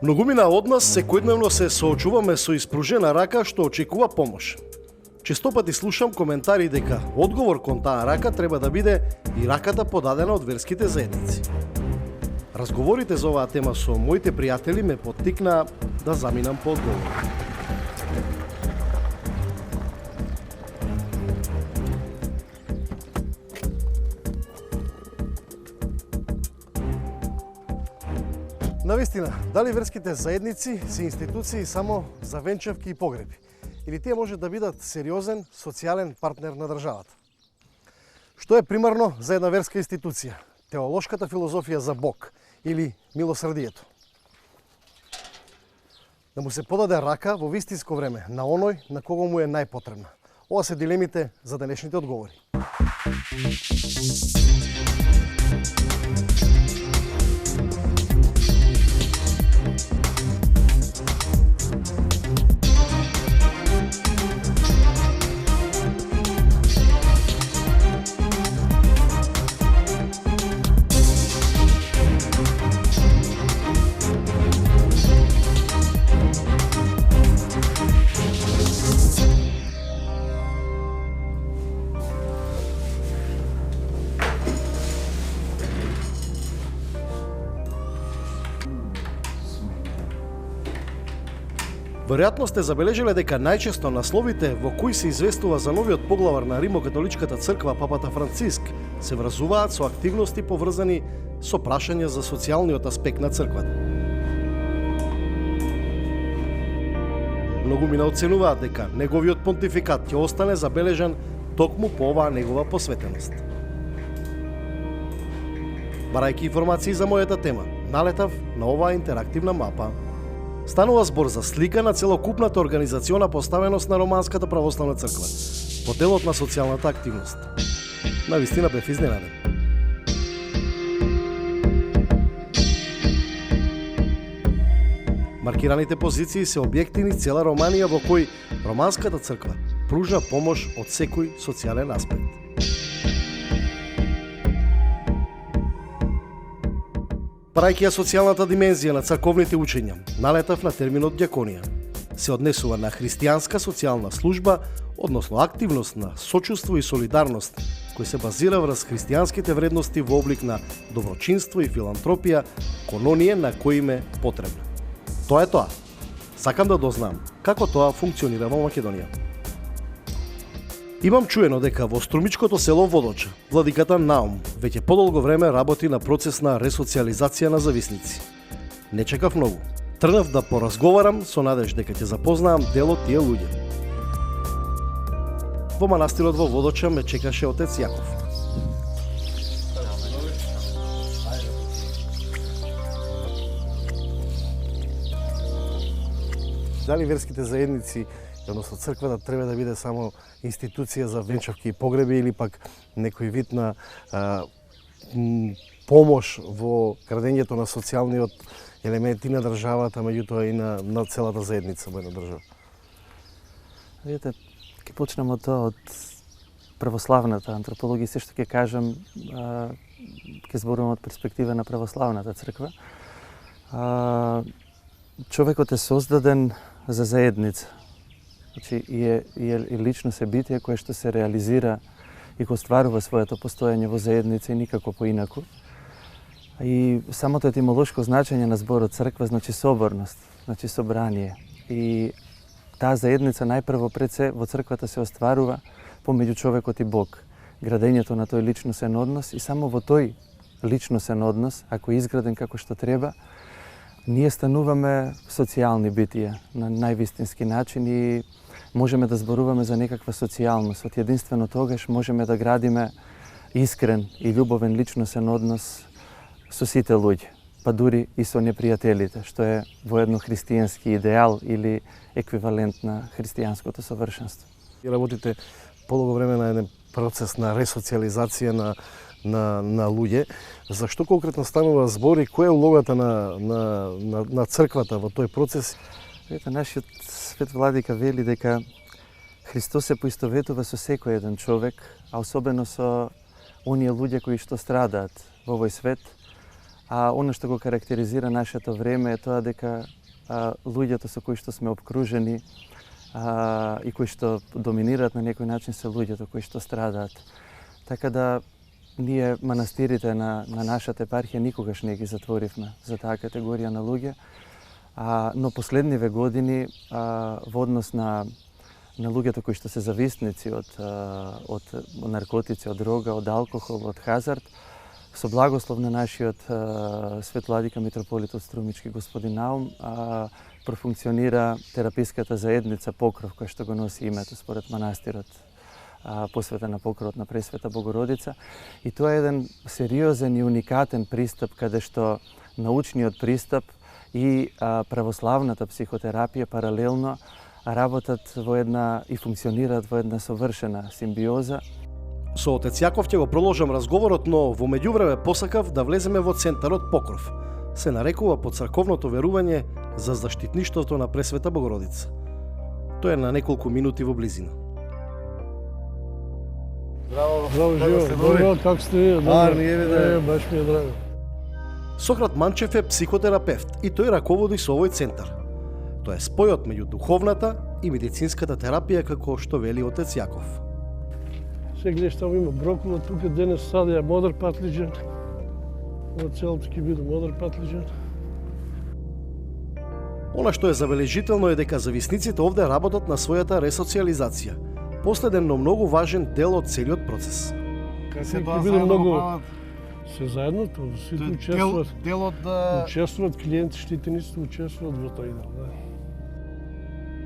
Многумина од нас секојдневно се соочуваме со испружена рака што очекува помош. Често пати слушам коментари дека одговор кон таа рака треба да биде и раката подадена од верските заедници. Разговорите за оваа тема со моите пријатели ме поттикна да заминам по одговор. Навистина, дали верските заедници се институции само за венчавки и погреби? Или тие може да бидат сериозен социјален партнер на државата? Што е примарно за една верска институција? Теолошката филозофија за Бог или милосрдието? Да му се подаде рака во вистинско време на оној на кого му е најпотребна? Ова се дилемите за денешните одговори. Веројатно сте забележале дека најчесто насловите во кои се известува за новиот поглавар на Римокатоличката црква папата Франциск се вразуваат со активности поврзани со прашања за социјалниот аспект на црквата. Многумина оценуваат дека неговиот понтификат ќе остане забележан токму по оваа негова посветеност. Барајќи информации за мојата тема, налетав на оваа интерактивна мапа. Станува збор за слика на целокупната организациона поставеност на Романската православна црква во делот на социјалната активност. Навистина бев изненаден. Маркираните позиции се објекти низ цела Романија во кој Романската црква пружа помош од секој социјален аспект. Прајќи ја социјалната димензија на црковните учења, налетав на терминот дјаконија. Се однесува на христијанска социјална служба, односно активност на сочувство и солидарност, кој се базира врз христијанските вредности во облик на доброчинство и филантропија кон оние на кои им е потребно. Тоа е тоа. Сакам да дознам како тоа функционира во Македонија. Имам чуено дека во струмичкото село Водоча, владиката Наум веќе подолго време работи на процес на ресоциализација на зависници. Не чекав многу. Тргнав да поразговарам со надеж дека ќе запознаам дел од тие луѓе. Во манастирот во Водоча ме чекаше отец Јаков. Дали верските заедници, односно црквата, треба да биде само институција за венчавки и погреби или пак некој вид на помош во градењето на социјалниот елементи на државата, меѓутоа и на целата заедница во една држава? Видите, ќе почнем од тоа, од православната антропологија, се што ќе кажам, ќе зборувам од перспектива на православната црква. Човекот е создаден за заедница. Значи, и лично се битие кое што се реализира и го стварува своето постоење во заедница и никако поинаку. И самото етимолошко значење на зборот црква значи соборност, значи собрание. И таа заедница најпрво пред се во црквата се остварува помеѓу човекот и Бог. Градењето на тој личносен однос и само во тој личносен однос, ако е изграден како што треба, ние стануваме социјални битија на највистински начин и можеме да зборуваме за некаква социјалност. Од единствено тогаш можеме да градиме искрен и љубовен личносен однос со сите луѓе, па дури и со непријателите, што е воедно христијански идеал или еквивалент на христијанското совршенство. И работите подолго време на еден процес на ресоциализација на луѓе. Зашто конкретно станува збор и која е улогата на црквата во тој процес? Ето, нашиот свет владика вели дека Христос се поистоветува со секој еден човек, а особено со оние луѓе кои што страдаат во овој свет, А оно што го карактеризира нашето време е тоа дека луѓето со кои што сме обкружени и кои што доминираат на некој начин се луѓето кои што страдаат. Така да ние манастирите на нашата епархија никогаш не ги затворивме за таа категорија на луѓе, но последниве години во однос на луѓето кои што се зависници од наркотици, од дрога, од алкохол, од хазард, со благослов на нашиот светвладика митрополит од Струмички господин Наум, профункционира тераписката заедница Покров, која што го носи името според манастирот, посветен на покровот на Пресвета Богородица. И тоа е еден сериозен и уникатен пристап, каде што научниот пристап и православната психотерапија паралелно работат во една и функционираат во една совршена симбиоза. Со отец Јаков ќе го продолжам разговорот, но во меѓувреме посакав да влеземе во центарот Покров. Се нарекува по црковното верување за заштитништвото на Пресвета Богородица. Тоа е на неколку минути во близина. Здраво, живо. Добро, како сте вие? Добро. Баш ми е драго. Сократ Манчев е психотерапевт и тој раководи со овој центар. Тоа е спојот меѓу духовната и медицинската терапија, како што вели отец Јаков. Гледаш, таму има брокула, тука денес садија модер патлиџан. Ова целото ќе биде модер патлиџан. Она што е забележително е дека зависниците овде работат на својата ресоциализација. Последен, но многу важен дел од целиот процес. Се тоа заедно го прават? Се заедно, сите учествуват. Делот да... Учествуват клиенти, штитениците учествуват во тој дел, да.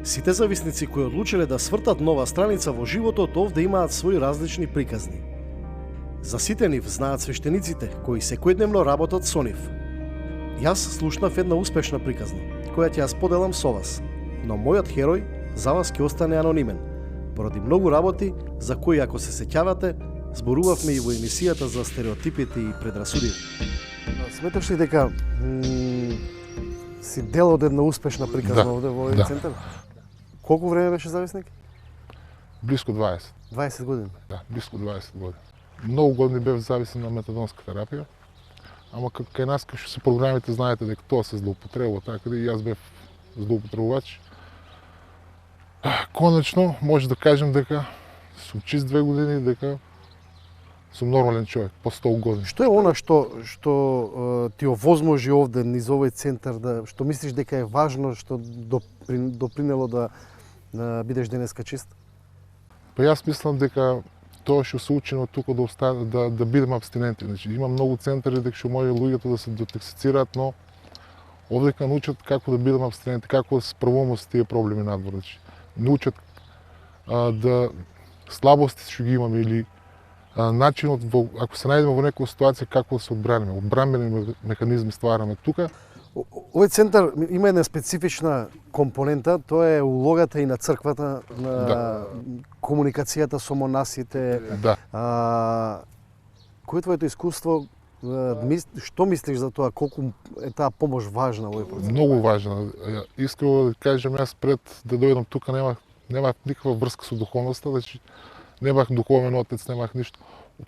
Сите зависници кои одлучиле да свртат нова страница во животот овде имаат свои различни приказни. За сите нив знаат свештениците кои секојдневно работат со нив. Јас слушнав една успешна приказна, која ќе ја споделам со вас, но мојот херој за вас ќе остане анонимен, поради многу работи за кои, ако се сеќавате, зборувавме и во емисијата за стереотипите и предрасудите. Сметаш ли дека си дел од една успешна приказна овде во овој центар? Колку време беше зависник? Близко 20. 20 години? Да, близко 20 години. Многу години бев зависен на метадонска терапија, ама кај нас кај што се програмите знаете дека тоа се злоупотребува, така и јас бев злоупотребувач. Конечно, може да кажем дека сум чист 2 години, дека сум нормален човек, по 100 години. Што е она што ти овозможи овде низ овој центар, што мислиш дека е важно, што допринело да бидеш денеска чист? Па јас мислам дека тоа што се учино тука да бидеме абстиненти. Значи, има многу центари дека што може луѓето да се детоксицираат, но овде научат како да бидеме абстиненти, како да се справуваме со тие проблеми надвор. Значи, научат да слабости што ги имаме или начинот ако се најдеме во некоја ситуација како да се одбраниме. Одбранбени механизми ствараме тука. Овој центар има една специфична компонента, тоа е улогата и на црквата, на комуникацијата со монасите. Да. Кој е твоето искуство? Што мислиш за тоа? Колку е таа помош важна во овој процес? Многу важна. Искрено да кажам, јас пред да дојдам тука немав никаква врска со духовноста, значи немах духовен отец, немах ништо.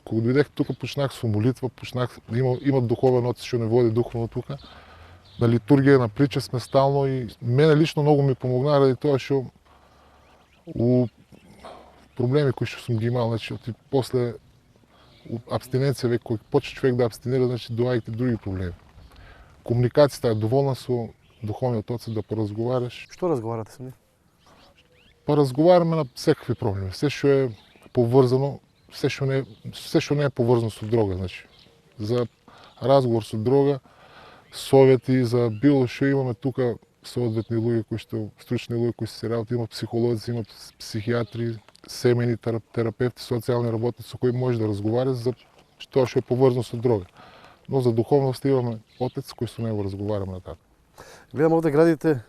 Кога дојдех тука почнах со молитва, има духовен отец што не води духовно тука. На литургија, на прича сме стално и мене лично многу ми помогна ради тоа што у проблеми кои што сум ги имал, значи после абстиненција веќе кога почне човек да абстинира, значи доаѓаат други проблеми. Комуникацијата е доволна со духовниот отец да поразговараш. Што разговарате со нив? Па разговараме на секакви проблеми, се што е поврзано, се што не е поврзано со дрога, значи за разговор со дрога, совети за било што имаме тука соодветни луѓе кои што стручни луѓе кои се работат, имат психолози, имат психијатри, семејни терапевти, социјални работници со кои може да разговараш за тоа што е поврзано со дрога. Но за духовност имаме отец кој со него разговараме натаму. Гледам овде градите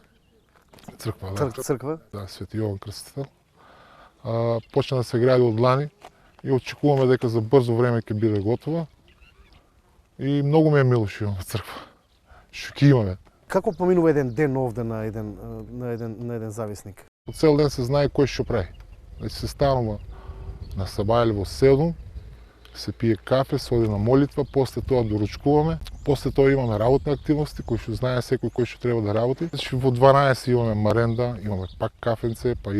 Црква, да. Црква? Да, Свети Јован Крстител. Почна да се гради од лани и очекуваме дека за брзо време ќе биде готова. И многу ми е мило што имаме црква. Што ќе имаме. Како поминува еден ден овде на еден зависник? По цел ден се знае кој што прави. Значи се станува на сабајле во 7, се пие кафе, се оди на молитва, после тоа доручкуваме, после тоа имаме работни активности кои што знае секој кој што треба да работи. Значи во 12 имаме маренда, имаме пак кафенце, па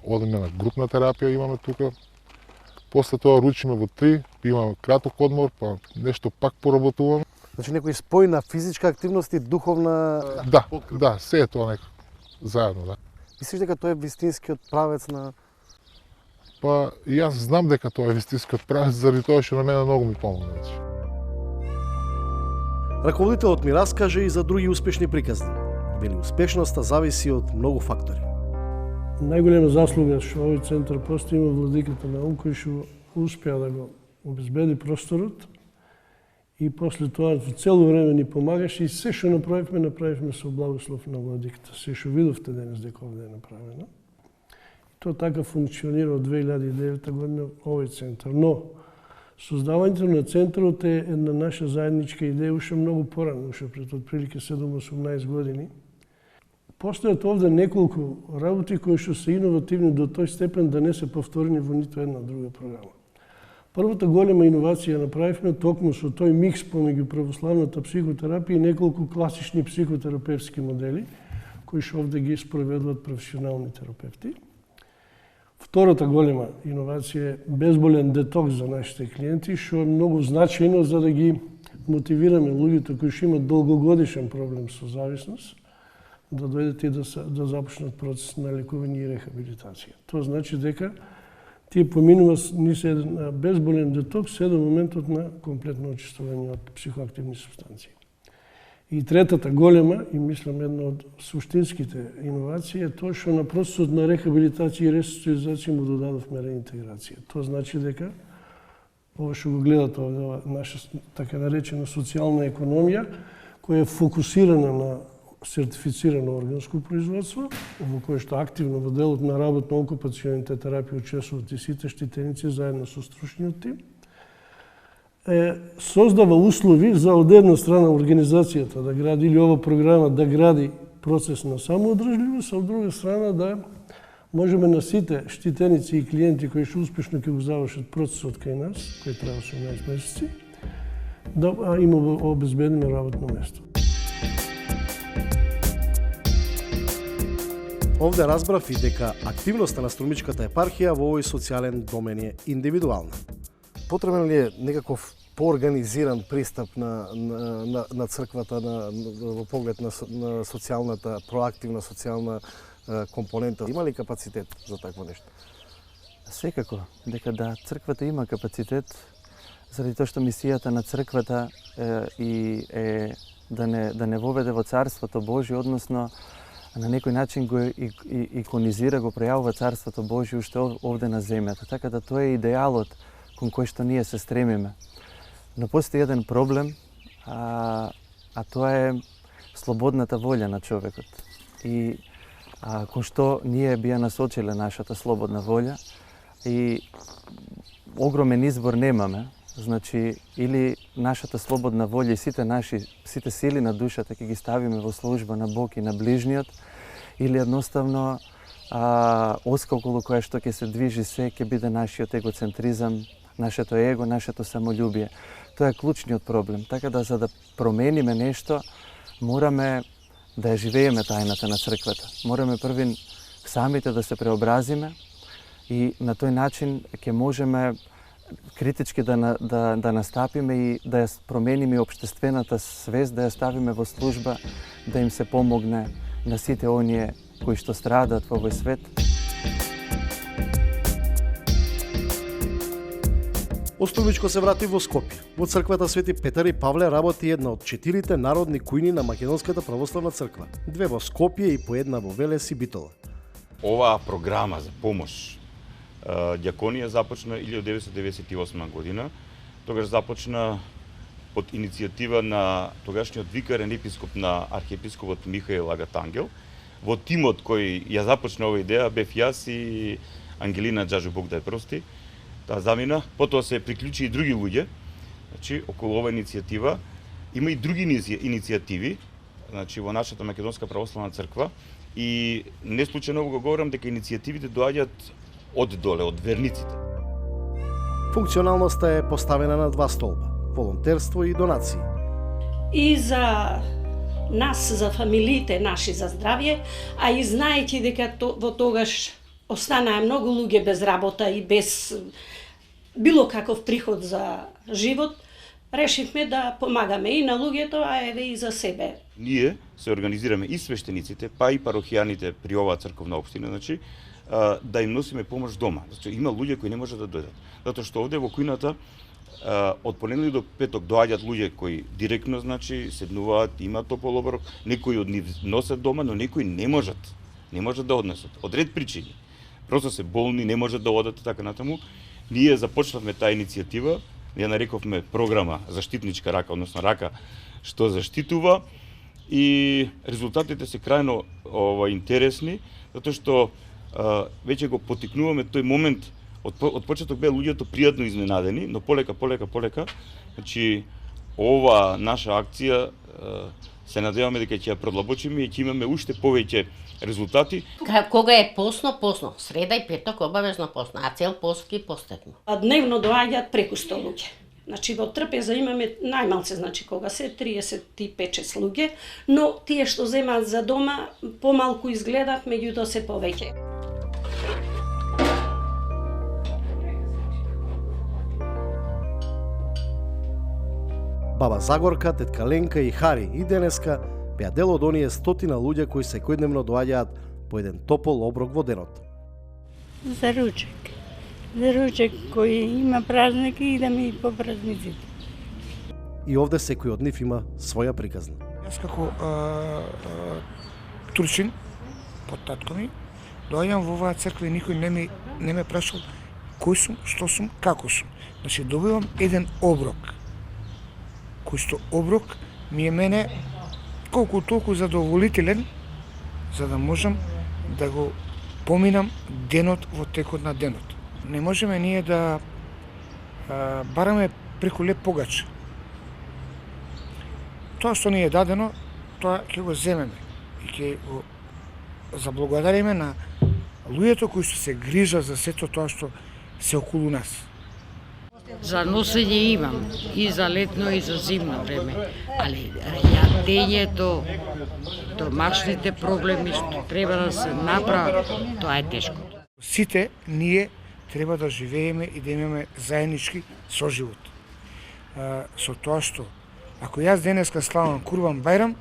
одиме на групна терапија имаме тука. После тоа ручиме во 3, имаме краток одмор, па нешто пак поработуваме. Значи некој спој на физичка активност и духовна... Да, се е тоа некако заедно, да. Мислиш дека тоа е вистинскиот правец на... Па и јас знам дека тоа е вистинскиот правец, заради тоа што на мене многу ми помогна. Раководителот ми раскаже и за други успешни приказни. Вели, успешноста зависи од многу фактори. Најголема заслуга што овој центар постои има владиката на кој што успеа да го обезбеди просторот и после тоа цело време ни помагаше и се што направивме со благослов на владиката. Се што видовте денес дека овде е направено. И тоа така функционира од 2009 година овој центар. Но создавањето на центарот е една наша заедничка идеја уште многу порано, уште пред отприлike 7-18 години. Постојат овде неколку работи кои што се иновативни до тој степен да не се повторени во ниту една друга програма. Првата голема иновација направивме токму со тој микс помеѓу православната психотерапија и неколку класични психотерапевтски модели, кои што овде ги спроведуваат професионални терапевти. Втората голема иновација е безболен детокс за нашите клиенти, што е многу значајно за да ги мотивираме луѓето кои што имаат долгогодишен проблем со зависност, да дојдат и да започнат процес на лекување и рехабилитација. Тоа значи дека тие поминува низ еден безболен детокс се до моментот на комплетно очистување од психоактивни супстанции. И третата голема, и мислам една од суштинските иновации, е тоа што на процесот на рехабилитација и ресоциализација му додадовме реинтеграција. Тоа значи дека ова што го гледате овде, наша така наречена социјална економија, која е фокусирана на сертифицирано органско производство, во кое што активно во делот на работно-окупационите терапии учествуваат и сите штитеници заедно со стручниот тим, создава услови за од една страна организацијата да гради или ова програма да гради процес на самоодржливост, а од друга страна да можеме на сите штитеници и клиенти кои што успешно ќе го завршат процесот кај нас, кој трае 18 месеци, да им обезбедиме работно место. Овде разбрав и дека активноста на Струмичката епархија во овој социјален домен е индивидуална. Потребен ли е некаков поорганизиран пристап на црквата во поглед на социјалната, проактивна социјална компонента? Има ли капацитет за такво нешто? Секако, дека да, црквата има капацитет, заради тоа што мисијата на црквата е да не воведе во Царството Божие, односно на некој начин го иконизира, го пројавува Царството Божие уште овде на земјата. Така да тоа е идеалот кон кој што ние се стремиме. Но постои еден проблем, а тоа е слободната волја на човекот. И кон што ние би ја насочиле нашата слободна волја и огромен избор немаме. Значи, или нашата слободна волја и сите сили на душата ќе ги ставиме во служба на Бог и на ближниот, или едноставно оска околу која што ќе се движи се ќе биде нашиот егоцентризам, нашето его, нашето самолюбие. Тоа е клучниот проблем. Така да за да промениме нешто, мораме да ја живееме тајната на црквата. Мораме првин самите да се преобразиме и на тој начин ќе можеме критички да настапиме и да ја промениме општествената свест, да ја ставиме во служба, да им се помогне на сите оние кои што страдаат во овој свет. Острумичко се врати во Скопје. Во црквата Свети Петар и Павле работи една од 4 народни кујни на Македонската православна црква. 2 во Скопје и по една во Велес и Битола. Оваа програма за помош Дјаконија започна 1998 година. Тогаш започна под иницијатива на тогашниот викарен епископ на архиепископот Михаил Агатангел. Во тимот кој ја започна оваа идеја бев јас и Ангелина Джажу, Бог да ја прости. Таа замина, потоа се приклучи и други луѓе. Значи, околу оваа иницијатива има и други иницијативи, значи во нашата Македонска православна црква, и не случајно го говорам дека иницијативите доаѓаат од доле, од верниците. Функционалноста е поставена на два столба – волонтерство и донации. И за нас, за фамилиите наши за здравје, а и знаејќи дека во тогаш останаа многу луѓе без работа и без било каков приход за живот, решивме да помагаме и на луѓето, а еве и за себе. Ние се организираме и свештениците, па и парохијаните при оваа црковна општина, значи, да им носиме помош дома. Значи, има луѓе кои не можат да дојдат. Затоа што овде во кујната од понеделник до петок доаѓаат луѓе кои директно, значи, седнуваат, имаат топол оброк, некои од нив носат дома, но некои не можат. Не можат да однесат. Од ред причини. Просто се болни, не можат да одат и така натаму. Ние започнавме таа иницијатива, ја нарековме програма Заштитничка рака, односно рака што заштитува, и резултатите се крајно интересни, затоа што веќе го потикнуваме тој момент. Од почеток беа луѓето пријатно изненадени, но полека, значи, ова наша акција се надеваме дека ќе ја продлабочиме и ќе имаме уште повеќе резултати. Кога е посно, среда и петок обавезно посно, а цел пост ги постепно. Дневно доаѓаат преку 100 луѓе. Значи во Трпеза имаме најмалце, значи кога се 35-6 луѓе, но тие што земаат за дома помалку изгледат, меѓутоа се повеќе. Баба Загорка, тетка Ленка и Хари и денеска беа дел од оние стотина луѓе кои секојдневно доаѓаат по еден топол оброк во денот. За ручек кој има празник и идеме и по празниците. И овде секој од нив има своја приказна. Јас како турчин, под татко ми, доаѓам во оваа црква и никој не ме прашал кој сум, што сум, како сум. Значи добивам еден оброк. Кој што оброк ми е мене колку толку задоволителен, за да можам да го поминам денот во текот на денот. Не можеме ние да бараме преку леп погач. Тоа што ни е дадено, тоа ќе го земеме и ќе го заблагодариме на луѓето кои што се грижат за сето тоа што се околу нас. За носење имам и за летно и за зимно време, али јадењето, домашните проблеми што треба да се направат, тоа е тешко. Сите ние треба да живееме и да имаме заеднички соживот. Со тоа што, ако јас денеска славам Курбан Бајрам,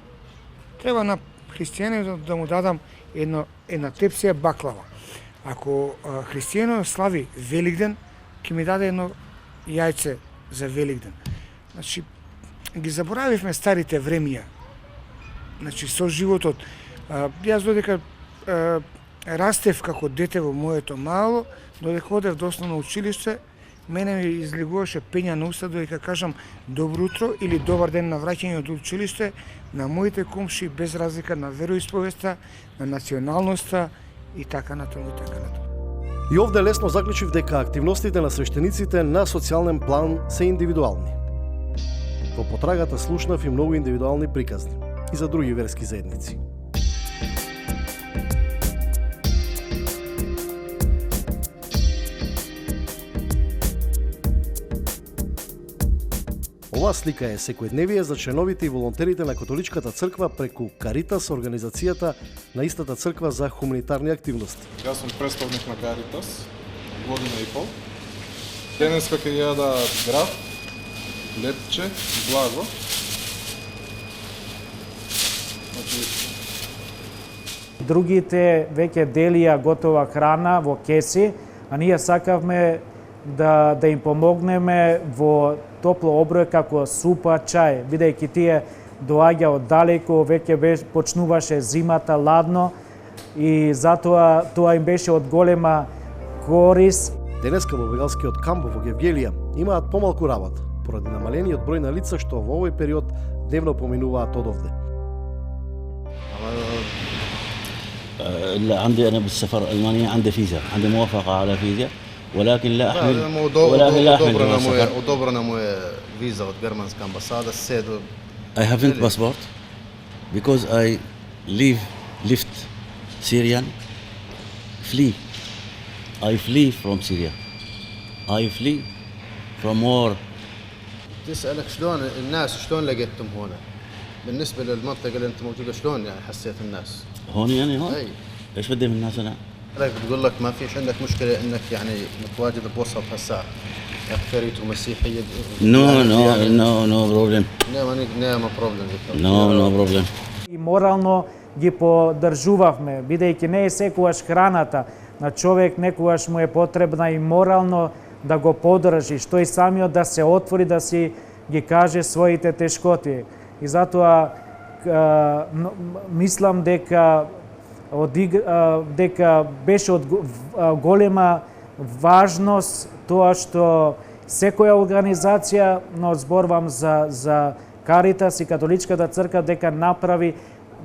треба на христијанинот да му дадам една тепсија баклава. Ако христијанинот слави Великден, ќе ми даде едно јајце за Великден. Значи, ги заборавивме старите времија. Значи, со животот. Јас додека растев како дете во моето мало, додека одев до основно училиште, мене ми излегуваше пења на уста додека кажам добро утро или добар ден на враќање од училиште на моите комши без разлика на вероисповеста, на националноста и така натаму и така натаму. И овде лесно заклучив дека активностите на свештениците на социјален план се индивидуални. Во потрагата слушнав и многу индивидуални приказни и за други верски заедници. Оваа слика е секојдневие за членовите и волонтерите на Католичката црква преку Каритас, организацијата на истата црква за хуманитарни активности. Јас сум представник на Каритас, година и пол. Денеска ќе јада граф, лепче, благо. Другите веќе делија готова храна во кеси, а ние сакавме да им помогнеме во топло оброј како супа, чај, бидејќи тие доаѓа од далеко, веќе почнуваше зимата ладно и затоа тоа им беше од голема корис. Денеска во бегалскиот камп во Гевгелија имаат помалку работа, поради намалениот број на лица што во овој период дневно поминуваат одовде. عندي انا بالسفر المانيا عندي فيزا عندي موافقه على فيزا ولكن لا احمل одобрена му е виза од германска амбасада се до I haven't passport because I left Syrian flee I flee from Syria I flee from war. تسألك شلون الناس شلون لقيتهم هنا؟ بالنسبة للمنطقة اللي أنت موجودة شلون يعني حسيت الناس؟ هون يعني هون؟ أي. ايش بدي من الناس انا؟ بتقول لك ما فيش عندك مشكلة إنك يعني متواجد بوسط هالساعة أكثرية مسيحية. No problem. Nema problem. No problem. И морално ги поддржувавме, бидејќи не е секогаш храната на човек, некогаш му е потребна и морално да го поддржиш, тој самиот да се отвори, да си ги каже своите тешкоти. И затоа мислам дека беше од голема важност тоа што секоја организација, но зборувам за Каритас и Католичката црква, дека направи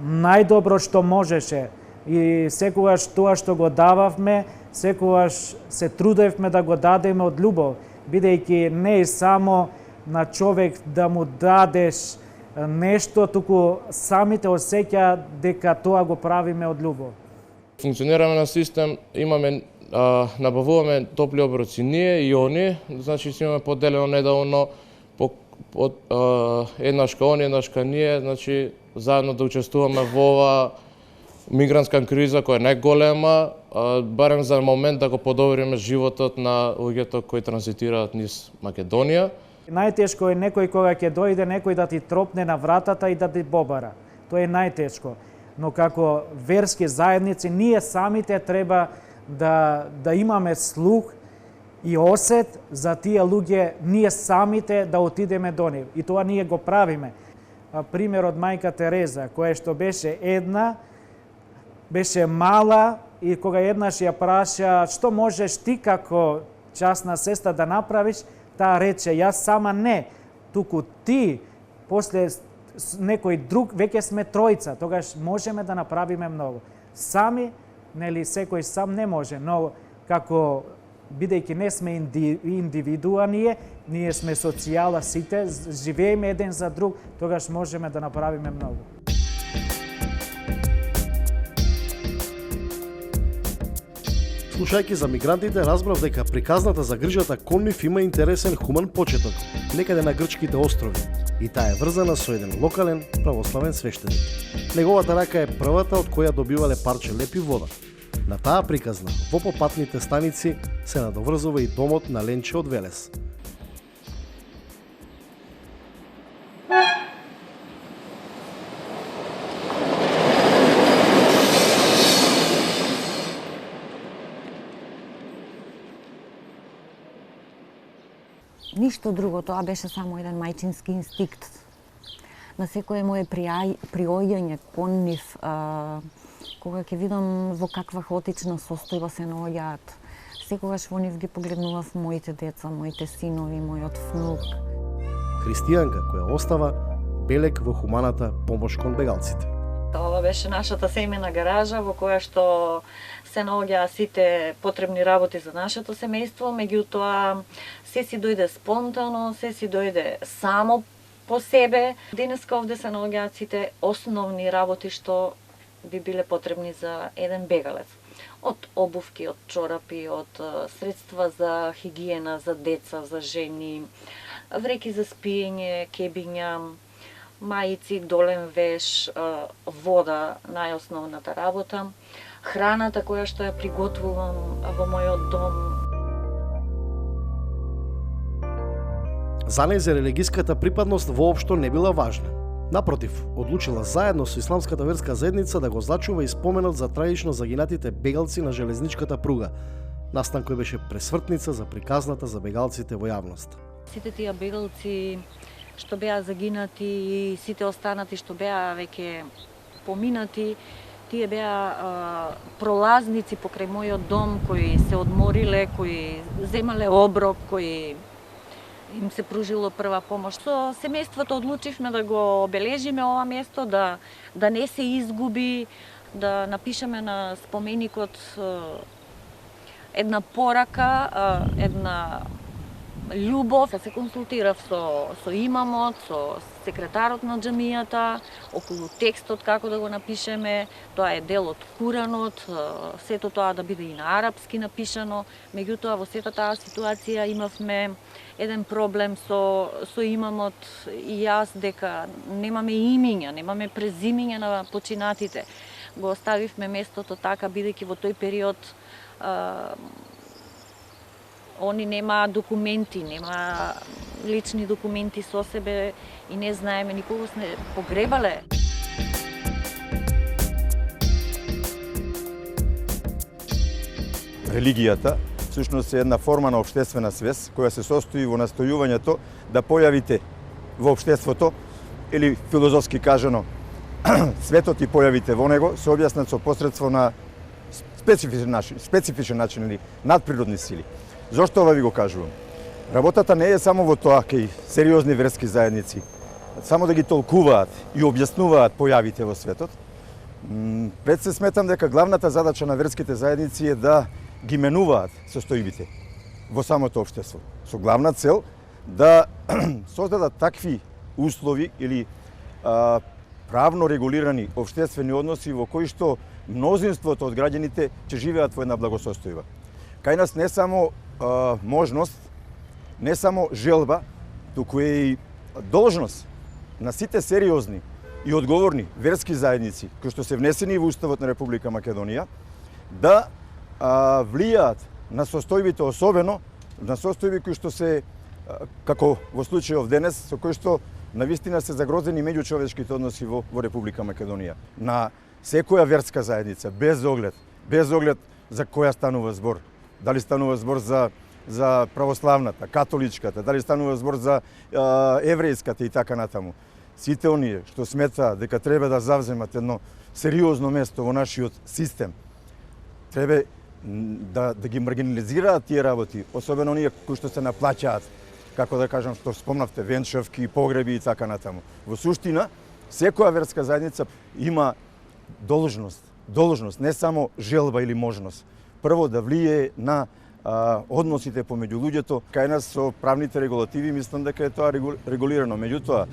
најдобро што можеше. И секогаш тоа што го дававме, секогаш се трудевме да го дадеме од љубов, бидејќи не е само на човек да му дадеш нешто, туку самите осеќа дека тоа го правиме од љубов. Функционираме на систем, набавуваме топли оброци ние и они, значи си имаме поделено неделно еднашка они, еднашка ние, значи заедно да учествуваме во ова мигрантска криза која е најголема, барем за момент да го подобриме животот на луѓето кои транзитираат низ Македонија. Најтешко е некој кога ќе дојде некој да ти тропне на вратата и да ти побара. Тоа е најтешко. Но како верски заедници ние самите треба да имаме слух и осет за тие луѓе, ние самите да отидеме до нив. И тоа ние го правиме. Пример од мајка Тереза, која што беше мала и кога еднаш ја праша што можеш ти како частна сестра да направиш, таа рече јас сама не, туку ти, после некој друг, веќе сме тројца, тогаш можеме да направиме многу. Сами, нели секој сам не може, но како бидејќи не сме индивидуа ние сме социјала сите, живееме еден за друг, тогаш можеме да направиме многу. Слушајќи за мигрантите, разбрав дека приказната за грижата кон нив има интересен хуман почеток, некаде на грчките острови, и таа е врзана со еден локален православен свештеник. Неговата рака е првата од која добивале парче леп и вода. На таа приказна, во попатните станици се надоврзува и домот на Ленче од Велес. Ништо друго, тоа беше само еден мајчински инстинкт. На секое мое приоѓање кон нив, кога ќе видам во каква хаотична состојба се наоѓаат. Секогаш во нив ги погледнував моите деца, моите синови, мојот внук. Христијанка која остава белег во хуманата помош кон бегалците. Ова беше нашата семејна гаража во која што се наоѓаа сите потребни работи за нашето семејство, меѓутоа се си дојде спонтано, се си дојде само по себе. Денеска овде се наоѓаат сите основни работи што би биле потребни за еден бегалец. Од обувки, од чорапи, од средства за хигиена, за деца, за жени, вреки за спиење, кебиња, мајци, долен веш, вода, најосновната работа, храната која што ја приготвувам во мојот дом. За нејзе религиската припадност воопшто не била важна. Напротив, одлучила заедно со исламската верска заедница да го зачува и споменот за трагично загинатите бегалци на железничката пруга. Настан кој беше пресвртница за приказната за бегалците во јавност. Сите тие бегалци што беа загинати и сите останати што беа веќе поминати, тие беа пролазници покрај мојот дом кои се одмориле, кои земале оброк, кои им се пружило прва помош. Со семејството одлучивме да го обележиме ова место, да не се изгуби, да напишеме на споменикот една порака, една љубов, да се консултирав со имамот, со секретарот на џамијата, околу текстот како да го напишеме, тоа е дел од Куранот, сето тоа да биде и на арапски напишано, меѓутоа во сета таа ситуација имавме еден проблем со имамот и јас дека немаме имиња, немаме презимиња на починатите. Го оставивме местото така, бидејќи во тој период они нема документи, нема лични документи со себе и не знаеме, никогаш не погребале. Религијата всушност е една форма на општествена свест која се состои во настојувањето да појавите во општеството или филозофски кажано светот и појавите во него се објаснат со посредство на специфичен начин или надприродни сили. Зошто ова ви го кажувам? Работата не е само во тоа кај сериозни верски заедници, само да ги толкуваат и објаснуваат појавите во светот. Пред се сметам дека главната задача на верските заедници е да ги менуваат состојбите во самото општество, со главна цел да создадат такви услови или правно регулирани општествени односи во кои што мнозинството од граѓаните ќе живеат во една благосостојба. Кај нас не само можност, не само желба, туку е и должност на сите сериозни и одговорни верски заедници кои што се внесени во Уставот на Република Македонија да влијаат на состојбите, особено на состојби кои што се, како во случајов денес, со кои што навистина се загрозени меѓучовечките односи во Република Македонија. На секоја верска заедница, без оглед за која станува збор. Дали станува збор за православната, католичката, дали станува збор за еврејската и така натаму. Сите оние што сметаат дека треба да завземат едно сериозно место во нашиот систем, треба да ги маргинализираат тие работи, особено оние кои што се наплаќаат, како да кажам, што спомнавте, венчавки, погреби и така натаму. Во суштина, секоја верска заедница има должност, не само желба или можност. Прво да влие на односите помеѓу луѓето. Кај нас со правните регулативи мислам дека е тоа регулирано. Меѓутоа,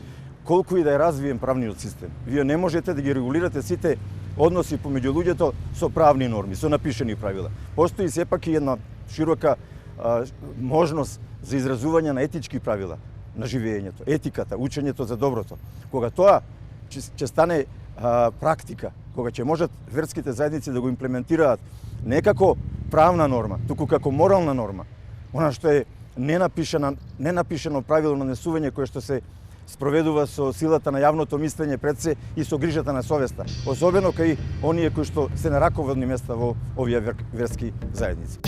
колку и да е развиен правниот систем, вие не можете да ги регулирате сите односи помеѓу луѓето со правни норми, со напишени правила. Постои сепак и една широка можност за изразување на етички правила на живеењето, етиката, учењето за доброто. Кога тоа ќе стане практика, кога ќе можат верските заедници да го имплементираат не како правна норма, туку како морална норма, она што е ненапишено правило на несување кое што се спроведува со силата на јавното мислење пред се и со грижата на совеста, особено кај оние кои што се на раководни места во овие верски заедници.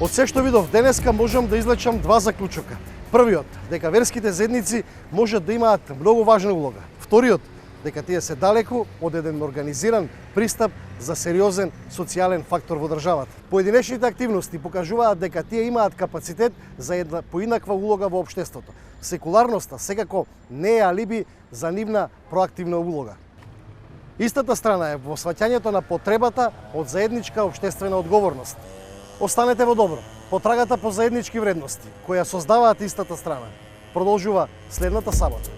Од се што видов денеска можам да извлечам два заклучока. Првиот, дека верските заедници можат да имаат многу важна улога. Вториот, дека тие се далеку од еден организиран пристап за сериозен социјален фактор во државата. Поединечните активности покажуваат дека тие имаат капацитет за една поинаква улога во општеството. Секуларноста секако не е алиби за нивна проактивна улога. Истата страна е во сваќањето на потребата од заедничка општествена одговорност. Останете во добро. Потрагата по заеднички вредности, која создаваат истата страна, продолжува следната сабота.